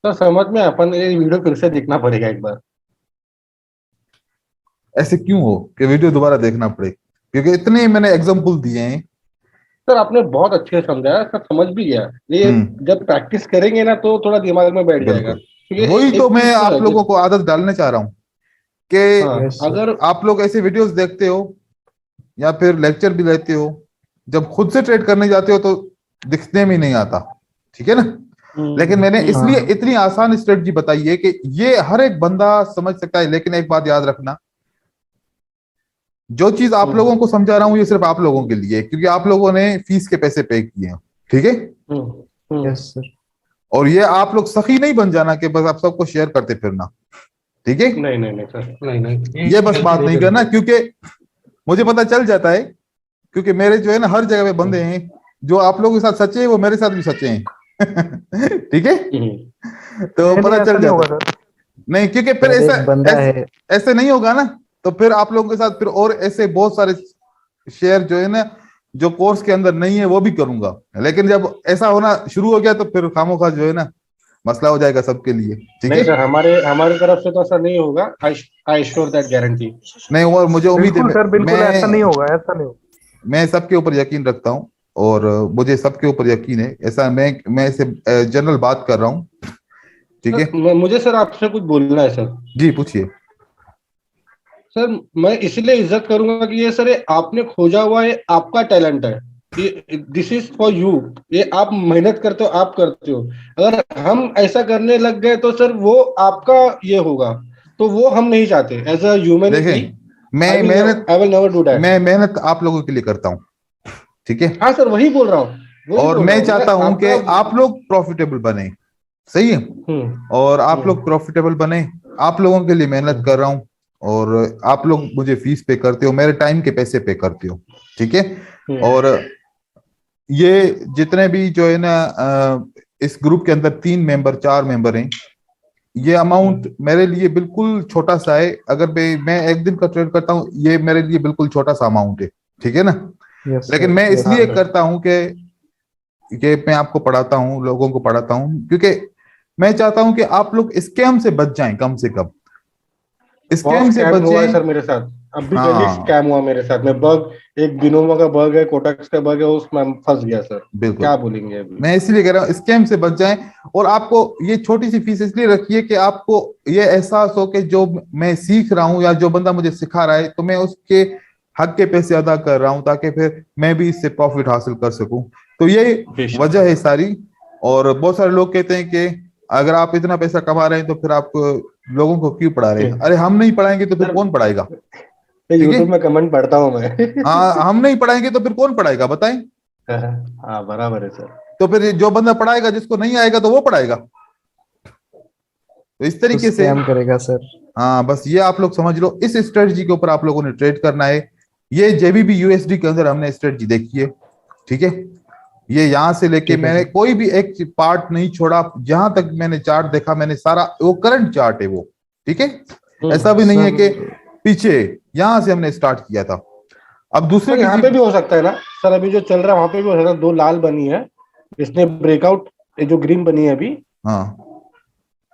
सर समझ में, अपन ये वीडियो फिर से देखना पड़ेगा एक बार। ऐसे क्यों हो कि वीडियो दोबारा देखना पड़े? क्योंकि इतने मैंने एग्जांपल दिए हैं। सर आपने बहुत अच्छे से समझाया सर, समझ भी गया। ये जब प्रैक्टिस करेंगे ना तो थोड़ा दिमाग में बैठ जाएगा। बिल्कुल, वही तो मैं आप लोगों को आदत डालना चाह रहा हूं कि अगर आप लोग ऐसे वीडियोस देखते हो या फिर लेक्चर भी लेते हो, जब खुद से ट्रेड करने जाते हो तो दिखने में नहीं आता, ठीक है ना। लेकिन मैंने इसलिए इतनी आसान स्ट्रेटजी बताई है कि ये हर एक बंदा समझ सकता है। लेकिन एक बात याद रखना, जो चीज आप लोगों को समझा रहा हूं ये सिर्फ आप लोगों के लिए है, क्योंकि आप लोगों ने फीस के पैसे पे किए हैं, ठीक है। Yes sir. और ये आप लोग सखी नहीं बन जाना कि बस आप सबको शेयर करते फिरना, ठीक है। नहीं नहीं नहीं सर, नहीं नहीं, ये बस बात नहीं करना, क्योंकि मुझे पता चल जाता है, क्योंकि मेरे जो है ना हर जगह पे बंदे हैं, जो आप लोगों के साथ सच्चे हैं वो मेरे साथ भी सच्चे हैं ठीक है। तो पता चल जाता है। नहीं, क्योंकि फिर ऐसे नहीं होगा ना, तो फिर आप लोगों के साथ फिर और ऐसे बहुत सारे शेयर जो है ना, जो कोर्स के अंदर नहीं है वो भी करूंगा। लेकिन जब ऐसा होना शुरू हो गया तो फिर खामोखा जो है ना मसला हो जाएगा सबके लिए, ठीक है। सर हमारे तरफ से तो ऐसा नहीं होगा। I sure that guarantee. नहीं, और मुझे उम्मीद है सर बिल्कुल ऐसा नहीं होगा, ऐसा नहीं होगा। मैं सबके ऊपर यकीन रखता हूँ और मुझे सबके ऊपर यकीन है। ऐसा मैं इसे जनरल बात कर रहा हूँ, ठीक है। मुझे सर आपसे कुछ बोलना है सर। जी पूछिए। सर मैं इसलिए इज्जत करूंगा कि ये सर ये आपने खोजा हुआ, ये आपका टैलेंट है। ये दिस इज फॉर यू। ये आप मेहनत करते हो, आप करते हो। अगर हम ऐसा करने लग गए तो सर वो आपका ये होगा, तो वो हम नहीं चाहते एज अ ह्यूमन। मैं मेहनत आप लोगों के लिए करता हूँ, ठीक है। हाँ सर, वही बोल रहा हूँ। और मैं चाहता हूं कि आप लोग प्रॉफिटेबल बने, सही है। और आप लोग प्रॉफिटेबल बने, आप लोगों के लिए मेहनत कर रहा हूं, और आप लोग मुझे फीस पे करते हो, मेरे टाइम के पैसे पे करते हो, ठीक है। और ये जितने भी जो है ना इस ग्रुप के अंदर 3 मेंबर 4 मेंबर हैं, ये अमाउंट मेरे लिए बिल्कुल छोटा सा है। अगर मैं एक दिन का ट्रेड करता हूँ, ये मेरे लिए बिल्कुल छोटा सा अमाउंट है, ठीक है ना। लेकिन मैं इसलिए करता हूं कि मैं आपको पढ़ाता हूं, लोगों को पढ़ाता हूं, क्योंकि मैं चाहता हूं कि आप लोग स्कैम से बच जाएं, कम से कम स्कैम से बचें। सर मेरे साथ अभी स्कैम हुआ मेरे साथ में। बग एक बिनोमो का बग है, कोटक्स का बग है, उसमें फंस गया सर। बिल्कुल, क्या बोलेंगे अभी? मैं इसलिए कह रहा हूँ स्कैम से बच जाएं। और आपको ये छोटी सी फीस इसलिए रखिए कि आपको ये एहसास हो कि जो मैं सीख रहा हूँ या जो बंदा मुझे सिखा रहा है, तो मैं उसके हक के पैसे अदा कर रहा हूं, ताकि फिर मैं भी इससे प्रॉफिट हासिल कर सकूं। तो ये वजह है सारी। और बहुत सारे लोग कहते हैं कि अगर आप इतना पैसा कमा रहे हैं तो फिर आप लोगों को क्यों पढ़ा रहे हैं? अरे हम नहीं पढ़ाएंगे तो फिर कौन पढ़ाएगा? यूट्यूब में कमेंट पढ़ता हूँ मैं। हाँ, हम नहीं पढ़ाएंगे तो फिर कौन पढ़ाएगा, बताएं। हाँ बराबर है सर। तो फिर जो बंदा पढ़ाएगा, जिसको नहीं आएगा तो वो पढ़ाएगा। तो इस तरीके से करेगा सर। हाँ, बस ये आप लोग समझ लो, इस स्ट्रेटजी के ऊपर आप लोगों ने ट्रेड करना है। ये जेबीबी यूएसडी के अंदर हमने स्ट्रेटजी देखी है, ठीक है। ये यहां से लेके मैंने कोई भी एक पार्ट नहीं छोड़ा, जहां तक मैंने चार्ट देखा मैंने सारा, वो करंट चार्ट है वो, ठीक है। ऐसा भी नहीं है कि पीछे, यहां से हमने स्टार्ट किया था। अब दूसरे यहाँ पे भी हो सकता है ना सर, अभी जो चल रहा है वहां पे भी हो सकता है। 2 लाल बनी है, इसने ब्रेकआउट ये जो ग्रीन बनी है अभी, हाँ,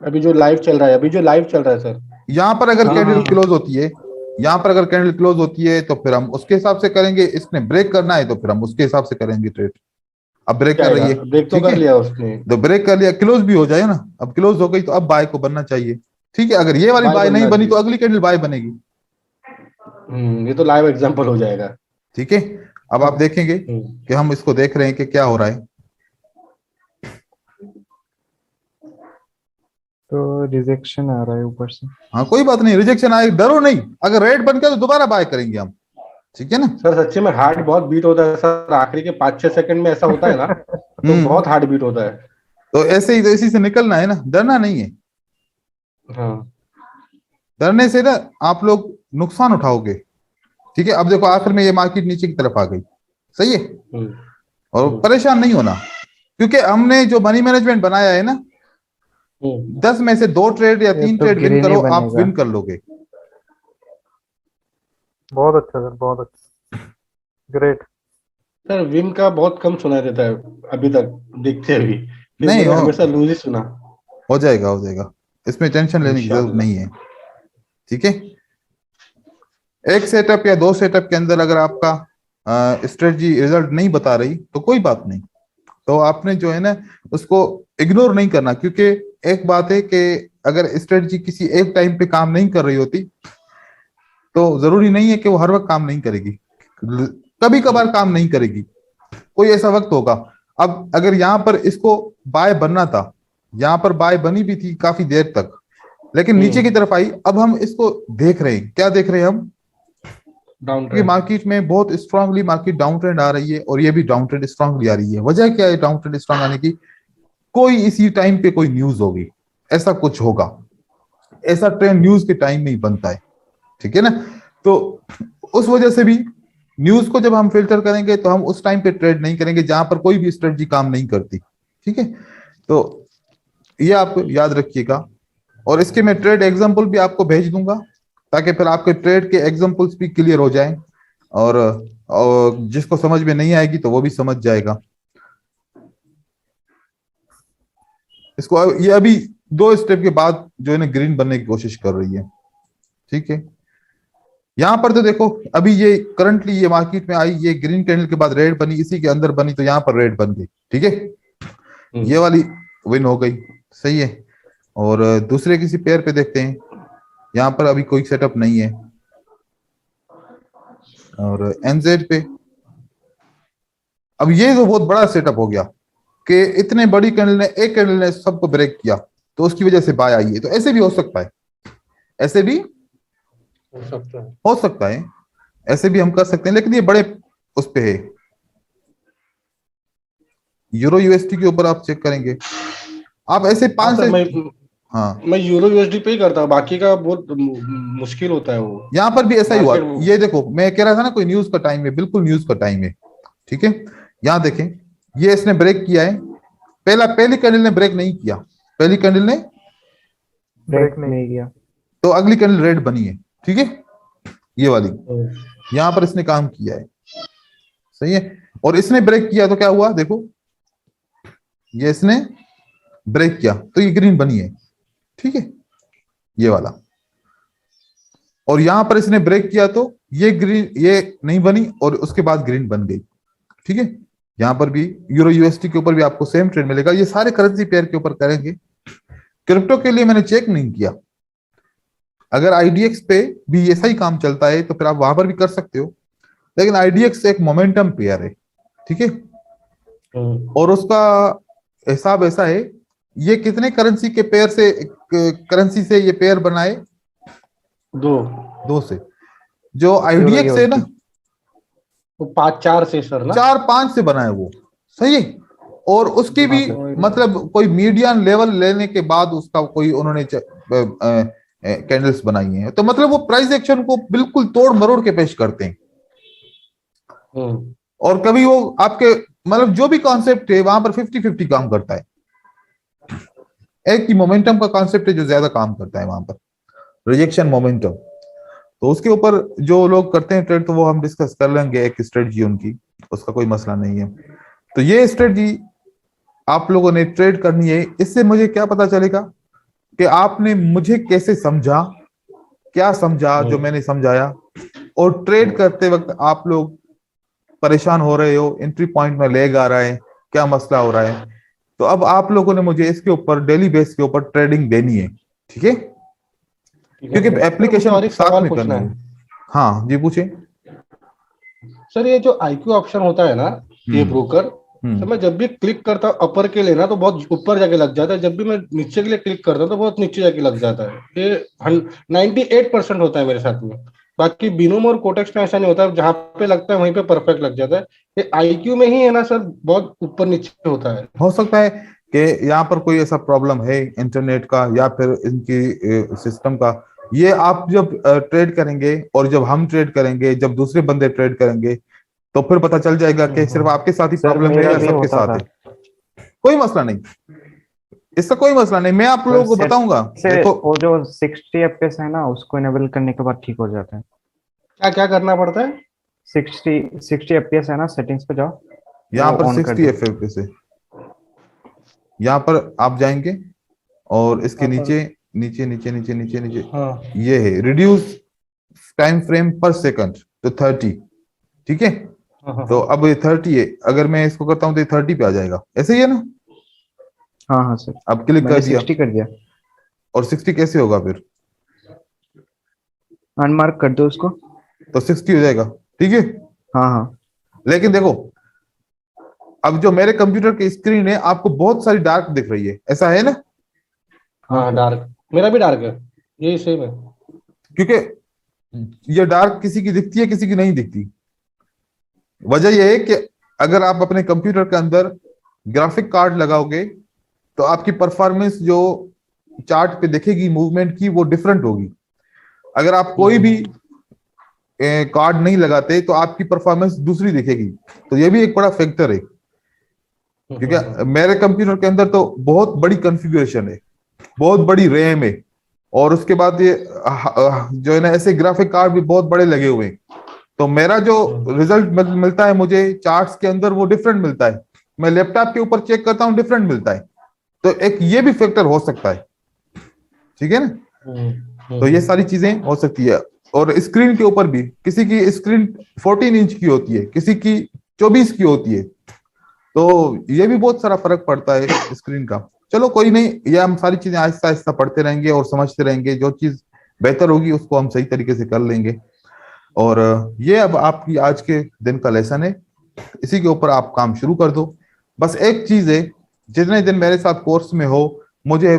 अभी जो लाइव चल रहा है, अभी जो लाइव चल रहा है सर, यहाँ पर अगर हाँ, कैंडल हाँ। क्लोज होती है, यहाँ पर अगर कैंडल क्लोज होती है तो फिर हम उसके हिसाब से करेंगे, इसने ब्रेक करना है तो फिर हम उसके हिसाब से करेंगे ट्रेड। अब ब्रेक कर रही है, ब्रेक तो ठीक कर है, लिया उसने, तो ब्रेक कर लिया, क्लोज भी हो जाए ना, अब क्लोज हो गई तो अब बाय को बनना चाहिए, ठीक है। अगर ये वाली बाय बाय नहीं बनना बनी तो चाहिए। अगली कैंडल बाय बनेगी, ये तो लाइव एग्जांपल हो जाएगा। ठीक है। अब आप देखेंगे हम्म, कि हम इसको देख रहे हैं कि क्या हो रहा है। तो रिजेक्शन आ रहा है ऊपर से। हाँ कोई बात नहीं, रिजेक्शन आए, डरो नहीं, अगर रेड बन गया तो दोबारा बाय करेंगे हम, ठीक है ना। सर सच्ची में हार्ट बहुत बीट होता है सर, आखिरी के 5-6 सेकंड में ऐसा होता है ना, तो बहुत हार्ट बीट होता है। तो ऐसे ही, तो इसी से निकलना है ना, डरना नहीं है। हाँ, डरने से ना आप लोग नुकसान उठाओगे, ठीक है। अब देखो आखिर में ये मार्केट नीचे की तरफ आ गई, सही है, और परेशान नहीं होना, क्योंकि हमने जो मनी मैनेजमेंट बनाया है ना, 10 में से 2 ट्रेड या 3 तो ट्रेड विन ग्रीन ही करो, आप बनेगा। विन कर लोगे। बहुत अच्छा सर, बहुत अच्छा, ग्रेट। सर विन का बहुत कम सुनाई देता है अभी तक देखते हैं, अभी नहीं, मैंने हमेशा लूज ही सुना। हो जाएगा, हो जाएगा, इसमें टेंशन लेने की जरूरत नहीं है, ठीक है। एक सेटअप या 2 सेटअप के अंदर अगर आपका स्ट्रेटजी रिजल्ट नहीं बता रही तो कोई बात नहीं, तो आपने जो है ना उसको इग्नोर नहीं करना, क्योंकि एक बात है कि अगर स्ट्रेटजी किसी एक टाइम पे काम नहीं कर रही होती तो जरूरी नहीं है कि वो हर वक्त काम नहीं करेगी, कभी कभार काम नहीं करेगी, कोई ऐसा वक्त होगा। अब अगर यहाँ पर इसको बाय बनना था, यहाँ पर बाय बनी भी थी काफी देर तक, लेकिन नीचे की तरफ आई, अब हम इसको देख रहे हैं, क्या देख रहे हैं हम, डाउन कि ट्रेंड। मार्केट में बहुत स्ट्रांगली मार्केट डाउन ट्रेंड आ रही है, और ये भी डाउन ट्रेंड स्ट्रांगली आ रही है। वजह क्या है डाउन ट्रेंड स्ट्रांग आने की, कोई इसी टाइम पे कोई न्यूज होगी, ऐसा कुछ होगा, ऐसा ट्रेंड न्यूज के टाइम में ही बनता है, ठीक है ना। तो उस वजह से भी न्यूज को जब हम फिल्टर करेंगे तो हम उस टाइम पे ट्रेड नहीं करेंगे जहां पर कोई भी स्ट्रेटजी काम नहीं करती, ठीक है। तो ये आप याद रखिएगा, और इसके मैं ट्रेड एग्जांपल भी आपको भेज दूंगा, ताकि फिर आपके ट्रेड के एग्जांपल्स भी क्लियर हो जाएं, और जिसको समझ में नहीं आएगी तो वो भी समझ जाएगा इसको। ये अभी 2 स्टेप के बाद जो है ना ग्रीन बनने की कोशिश कर रही है, ठीक है। यहां पर तो देखो अभी ये करंटली ये मार्केट में आई, ये ग्रीन कैंडल के बाद रेड बनी, इसी के अंदर बनी, तो यहां पर रेड बन गई, ठीक है, ये वाली विन हो गई, सही है। और दूसरे किसी पेयर पे देखते हैं, यहां पर अभी कोई सेटअप नहीं है, और एनजेड पे अब ये तो बहुत बड़ा सेटअप हो गया कि इतने बड़ी कैंडल ने, एक कैंडल ने सबको ब्रेक किया, तो उसकी वजह से बाय आई है। तो ऐसे भी हो सकता है, ऐसे भी हो सकता है, ऐसे भी हम कर सकते हैं, लेकिन ये बड़े उस पे है। यूरो यूएसडी के ऊपर आप चेक करेंगे, आप ऐसे 5 से, हाँ मैं यूरो यूएसडी पे ही करता हूँ, बाकी का बहुत मुश्किल होता है वो। यहाँ पर भी ऐसा ही हुआ, ये देखो मैं कह रहा था ना कोई न्यूज का टाइम है, बिल्कुल न्यूज का टाइम है, ठीक है। यहाँ देखें, ये इसने ब्रेक किया है, पहली कैंडल ने ब्रेक नहीं किया, पहली कैंडल ने ब्रेक नहीं किया, तो अगली कैंडल रेड बनी है, ठीक है, ये वाली, यहां पर इसने काम किया है, सही है। और इसने ब्रेक किया तो क्या हुआ, देखो ये इसने ब्रेक किया तो ये ग्रीन बनी है, ठीक है, ये वाला। और यहां पर इसने ब्रेक किया तो ये ग्रीन, ये नहीं बनी, और उसके बाद ग्रीन बन गई, ठीक है। यहां पर भी यूरो यूएसडी के ऊपर भी आपको सेम ट्रेड मिलेगा। ये सारे करेंसी पेयर के ऊपर करेंगे। क्रिप्टो के लिए मैंने चेक नहीं किया, अगर आईडीएक्स पे भी ऐसा ही काम चलता है तो फिर आप वहां पर भी कर सकते हो, लेकिन आईडीएक्स एक मोमेंटम पेयर है, ठीक है, और उसका हिसाब ऐसा है, ये कितने करेंसी के पेयर से, करेंसी से ये पेयर बनाए, 2 से, जो आईडीएक्स है ना वो 5-4 से सर ना, 4-5 से बनाए वो, सही है। और उसकी भी मतलब कोई मीडियन लेवल लेने के बाद उसका कोई उन्होंने कैंडल्स बनाई हैं, तो मतलब वो प्राइस एक्शन को बिल्कुल तोड़ मरोड़ के पेश करते हैं। और कभी वो आपके मतलब जो भी कॉन्सेप्ट है वहां पर 50-50 काम करता है, एक ही मोमेंटम का कॉन्सेप्ट है जो ज्यादा काम करता है वहां पर, रिजेक्शन मोमेंटम। तो उसके ऊपर जो लोग करते हैं ट्रेड, तो वो हम डिस्कस कर लेंगे, एक स्ट्रेटजी उनकी, उसका कोई मसला नहीं है। तो ये स्ट्रेटजी आप लोगों ने ट्रेड करनी है। इससे मुझे क्या पता चलेगा कि आपने मुझे कैसे समझा, क्या समझा जो मैंने समझाया, और ट्रेड करते वक्त आप लोग परेशान हो रहे हो, एंट्री पॉइंट में लेग आ रहा है, क्या मसला हो रहा है। तो अब आप लोगों ने मुझे इसके ऊपर डेली बेस के ऊपर ट्रेडिंग देनी है, ठीक है, क्योंकि एप्लीकेशन और एक साथ सवाल में पूछना करनी है है। हाँ जी, पूछे। सर, ये जो IQ ऑप्शन होता है ना, ये ब्रोकर, तो मैं जब भी क्लिक करता हूँ अपर के लिए ना, तो बहुत ऊपर जाके लग जाता है। जब भी मैं नीचे के लिए क्लिक करता हूँ तो बहुत नीचे जाके लग जाता है। ये 98% होता है मेरे साथ में। बाकी बिनोम और कोटेक्स में ऐसा नहीं होता, जहां पे लगता है वहीं पे परफेक्ट लग जाता है। ये IQ में ही है ना सर, बहुत ऊपर नीचे होता है। हो सकता है कि यहाँ पर कोई ऐसा प्रॉब्लम है इंटरनेट का या फिर इनकी सिस्टम का। ये आप जब ट्रेड करेंगे और जब हम ट्रेड करेंगे, जब दूसरे बंदे ट्रेड करेंगे, तो फिर पता चल जाएगा कि सिर्फ आपके साथ ही सर प्रॉब्लम है मेरा या भी सबके होता साथ था। है। कोई मसला नहीं, इसका कोई मसला नहीं, मैं आप लोगों को सर बताऊंगा। से देखो, वो जो 60 FPS है ना, उसको इनेबल करने के बाद ठीक हो जाता है। क्या क्या करना पड़ता है? 60 FPS है ना, सेटिंग्स पे जाओ, यहाँ वो पर ऑन कर 60 दो। FPS से यहाँ पर आप जाएंगे और इसके यहाँ पर नीचे नीचे नीचे नीचे नीचे नीचे हाँ ये है रिड्यूस टाइम फ्रेम पर सेकंड, तो 30, ठीक है। हाँ हाँ तो हाँ। अब ये 30 है, अगर मैं इसको करता हूँ तो ये 30 पे आ जाएगा, ऐसे ही है ना। हाँ हाँ सर, अब क्लिक कर मैंने दिया 60 कर दिया। और 60 कैसे होगा फिर, अनमार्क कर दो उसको। तो 60 हो जाएगा, ठीक है। हाँ हाँ लेकिन देखो, अब जो मेरे कंप्यूटर की स्क्रीन है आपको बहुत सारी डार्क दिख रही है, ऐसा है ना, हाँ हाँ सर। डार्क, मेरा भी डार्क है, यही सेम है। क्योंकि ये डार्क किसी की दिखती है, किसी की नहीं दिखती। वजह यह है कि अगर आप अपने कंप्यूटर के अंदर ग्राफिक कार्ड लगाओगे तो आपकी परफॉर्मेंस जो चार्ट पे दिखेगी मूवमेंट की, वो डिफरेंट होगी। अगर आप कोई भी कार्ड नहीं लगाते तो आपकी परफॉर्मेंस दूसरी दिखेगी। तो ये भी एक बड़ा फैक्टर है, क्योंकि मेरे कंप्यूटर के अंदर तो बहुत बड़ी कॉन्फ़िगरेशन है, बहुत बड़ी रैम है, और उसके बाद ये जो है ना ऐसे ग्राफिक कार्ड भी बहुत बड़े लगे हुए हैं। तो मेरा जो रिजल्ट मिलता है मुझे चार्ट्स के अंदर, वो डिफरेंट मिलता है। मैं लैपटॉप के ऊपर चेक करता हूँ, डिफरेंट मिलता है। तो एक ये भी फैक्टर हो सकता है, ठीक है ना। तो ये सारी चीजें हो सकती है। और स्क्रीन के ऊपर भी, किसी की स्क्रीन 14 इंच की होती है, किसी की 24 की होती है, तो ये भी बहुत सारा फर्क पड़ता है स्क्रीन का। चलो कोई नहीं, ये हम सारी चीजें आहिस्ता आहिस्ता पढ़ते रहेंगे और समझते रहेंगे, जो चीज बेहतर होगी उसको हम सही तरीके से कर लेंगे। और ये अब आपकी आज के दिन का लेसन है, इसी के ऊपर आप काम शुरू कर दो। बस एक चीज है, जितने दिन मेरे साथ कोर्स में हो, मुझे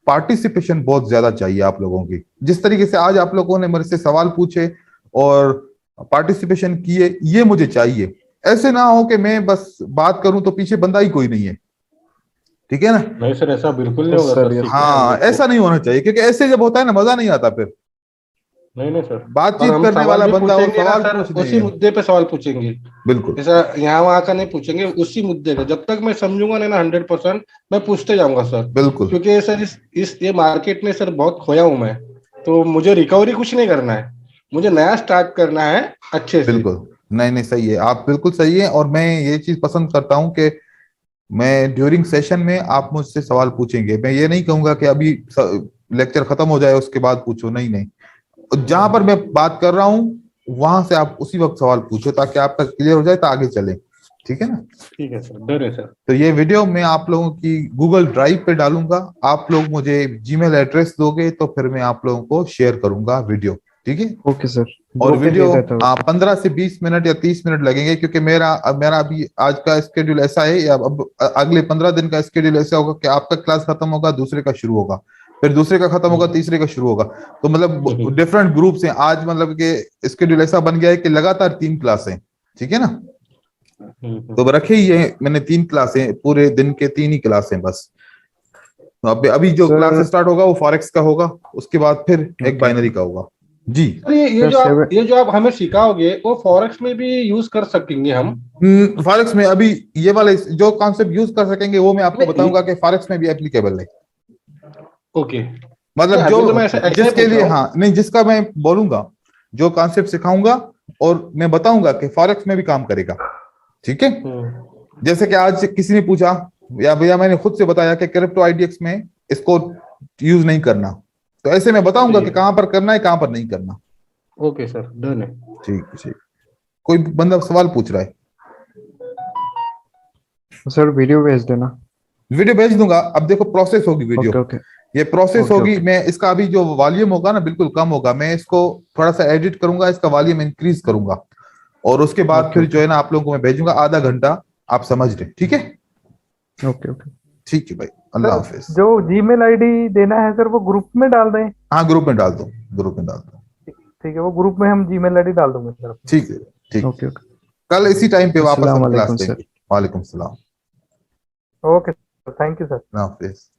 पार्टिसिपेशन बहुत ज्यादा चाहिए आप लोगों की। जिस तरीके से आज आप लोगों ने मेरे से सवाल पूछे और पार्टिसिपेशन किए, ये मुझे चाहिए। ऐसे ना हो कि मैं बस बात करूं तो पीछे बंदा ही कोई नहीं है, ठीक है ना। नहीं सर, ऐसा बिल्कुल नहीं यस होगा सर, सर, यस सीखना है हाँ, हम लोग ऐसा को। नहीं होना चाहिए, क्योंकि ऐसे जब होता है ना, मजा नहीं आता फिर। नहीं नहीं सर, और बातचीत हम करने सवाल वाला भी बंदा हो, पूछेंगे ना सवाल सर, पूछने उसी हैं। मुद्दे पे सवाल पूछेंगे। बिल्कुल ऐसा यहाँ वहाँ का नहीं पूछेंगे, उसी मुद्दे का। जब तक मैं समझूंगा नहीं ना 100%, मैं पूछते जाऊंगा सर। बिल्कुल क्योंकि सर इस ये मार्केट में सर बहुत खोया हूं मैं। तो मुझे रिकवरी कुछ नहीं करना है, मुझे नया स्टार्ट करना है अच्छे से। बिल्कुल, नहीं नहीं सही है, आप बिल्कुल सही है। और मैं ये चीज पसंद करता हूं कि मैं ड्यूरिंग सेशन में आप मुझसे सवाल पूछेंगे। मैं ये नहीं कहूंगा कि अभी लेक्चर खत्म हो जाए उसके बाद पूछो, नहीं नहीं, जहां पर मैं बात कर रहा हूं वहां से आप उसी वक्त सवाल पूछो, ताकि आपका क्लियर हो जाए तो आगे चले, ठीक है ना। ठीक है सर, डर है सर। तो ये वीडियो मैं आप लोगों की गूगल ड्राइव पे डालूंगा, आप लोग मुझे जीमेल एड्रेस दोगे तो फिर मैं आप लोगों को शेयर करूंगा वीडियो, ठीक है। ओके सर, और ग्रुप पे वीडियो भेज देता हूँ। 15 से 20 मिनट या 30 मिनट लगेंगे, क्योंकि मेरा अभी आज का स्केड्यूल ऐसा है, या अब अगले 15 दिन का स्केड्यूल ऐसा होगा कि आपका क्लास खत्म होगा, दूसरे का शुरू होगा, फिर दूसरे का खत्म होगा, तीसरे का शुरू होगा। तो मतलब डिफरेंट ग्रुप्स हैं आज, मतलब के स्केड्यूल ऐसा बन गया है कि लगातार 3 क्लासें, ठीक है ना। तो रखे ही है मैंने 3 क्लासें, पूरे दिन के 3 ही क्लासें बस। तो अभी जो सर क्लास स्टार्ट होगा वो फॉरेक्स का होगा, उसके बाद फिर एक बाइनरी का होगा जी। सर ये जो आप हमें सिखाओगे वो फॉरेक्स में भी यूज कर सकेंगे हम? फॉरेक्स में अभी ये वाले जो कॉन्सेप्ट यूज कर सकेंगे वो मैं आपको बताऊंगा कि फॉरेक्स में भी एप्लीकेबल है। ओके। मतलब तो मैं जो ऐसा जिसके लिए, हाँ नहीं, जिसका मैं बोलूंगा, जो कॉन्सेप्ट सिखाऊंगा और मैं बताऊंगा कि फॉरेक्स में भी काम करेगा, ठीक है। जैसे कि आज किसी ने पूछा या भैया मैंने खुद से बताया कि क्रिप्टो आईडीएक्स में इसको यूज नहीं करना, तो ऐसे मैं बताऊंगा कि कहां पर करना है कहां पर नहीं करना। ओके सर, डन है। ठीक। कोई बंदा सवाल पूछ रहा है? सर वीडियो भेज देना। वीडियो भेज दूंगा। अब देखो प्रोसेस होगी वीडियो। ओके ये प्रोसेस ओके, होगी। ओके। मैं इसका अभी जो वॉल्यूम होगा ना बिल्कुल कम होगा, मैं इसको थोड़ा सा एडिट करूंगा, इसका वॉल्यूम इंक्रीज करूंगा और उसके बाद फिर जो है ना आप लोगों को मैं भेजूंगा आधा घंटा, आप समझ रहे? ठीक है ओके ओके। ठीक है भाई, अल्लाह हाफिज। जो जीमेल आईडी देना है सर वो ग्रुप में डाल दें? हाँ ग्रुप में डाल दो, ग्रुप में डाल दो। ठीक है, वो ग्रुप में हम जीमेल आईडी डाल दूंगे सर। ठीक है ठीक। Okay okay. कल इसी टाइम पे वापस अस्सलाम हम क्लास वालेकुम सर। देंगे। वालेकुम सलाम। Okay sir, thank you sir. Allah Hafiz.